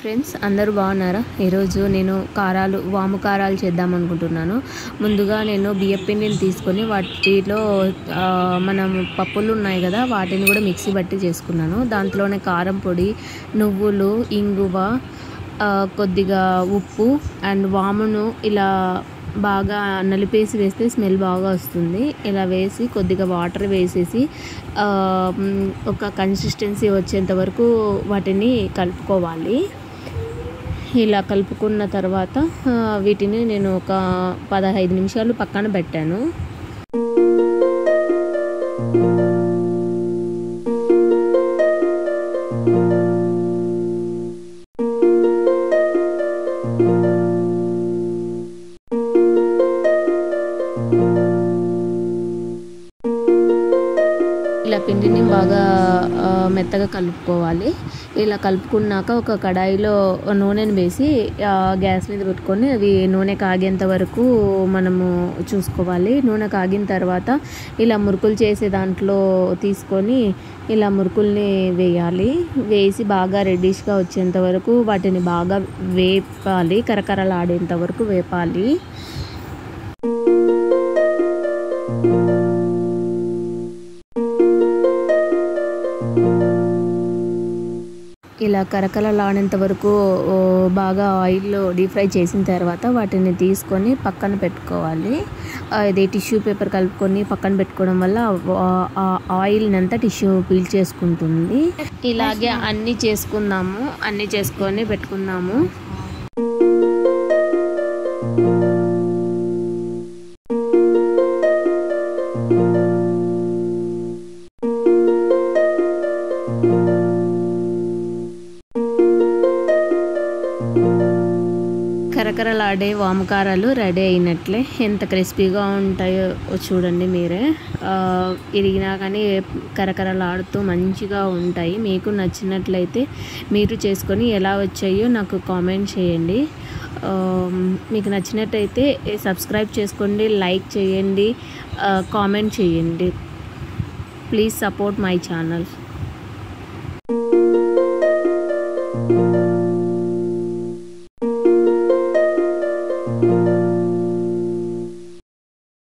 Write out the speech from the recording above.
Friends అందరూ బాగున్నారా? ఈరోజు నేను వాము కారాలు చేద్దాం అనుకుంటున్నాను. ముందుగా నేను బియ్యం పిండిని తీసుకొని వాటిలో మనం పప్పులు ఉన్నాయి కదా, వాటిని కూడా మిక్సీ బట్టి చేసుకున్నాను. దాంట్లోనే కారం పొడి, నువ్వులు, ఇంగువ, కొద్దిగా ఉప్పు అండ్ వామును ఇలా బాగా నలిపేసి వేస్తే స్మెల్ బాగా వస్తుంది. ఇలా వేసి కొద్దిగా వాటర్ వేసేసి ఒక కన్సిస్టెన్సీ వచ్చేంత వరకు వాటిని కలుపుకోవాలి. ఇలా కలుపుకున్న తర్వాత వీటిని నేను ఒక 15 నిమిషాలు పక్కన పెట్టాను. ఇలా పిండిని బాగా మెత్తగా కలుపుకోవాలి. ఇలా కలుపుకున్నాక ఒక కడాయిలో నూనెను వేసి గ్యాస్ మీద పెట్టుకొని అవి నూనె కాగేంత వరకు మనము చూసుకోవాలి. నూనె కాగిన తర్వాత ఇలా మురుకులు చేసే దాంట్లో తీసుకొని ఇలా మురుకుల్ని వేయాలి. వేసి బాగా రెడ్డిష్గా వచ్చేంత వరకు వాటిని బాగా వేపాలి, కరకరలాడేంత వరకు వేపాలి. ఇలా కరకరలాడేంత వరకు బాగా ఆయిల్లో డీప్ ఫ్రై చేసిన తర్వాత వాటిని తీసుకొని పక్కన పెట్టుకోవాలి. ఇది టిష్యూ పేపర్ కలుపుకొని పక్కన పెట్టుకోవడం వల్ల ఆయిల్ని అంతా టిష్యూ పీల్ చేసుకుంటుంది. ఇలాగే అన్నీ చేసుకొని పెట్టుకుందాము. కరకరలాడే వాము కారాలు రెడీ అయినట్లే. ఎంత క్రిస్పీగా ఉంటాయో చూడండి మీరే. ఇరిగినా కానీ కరకరలాడుతూ మంచిగా ఉంటాయి. మీకు నచ్చినట్లయితే మీరు చేసుకొని ఎలా వచ్చాయో నాకు కామెంట్ చేయండి. మీకు నచ్చినట్టయితే సబ్స్క్రైబ్ చేసుకోండి, లైక్ చేయండి, కామెంట్ చేయండి. Please support my channel.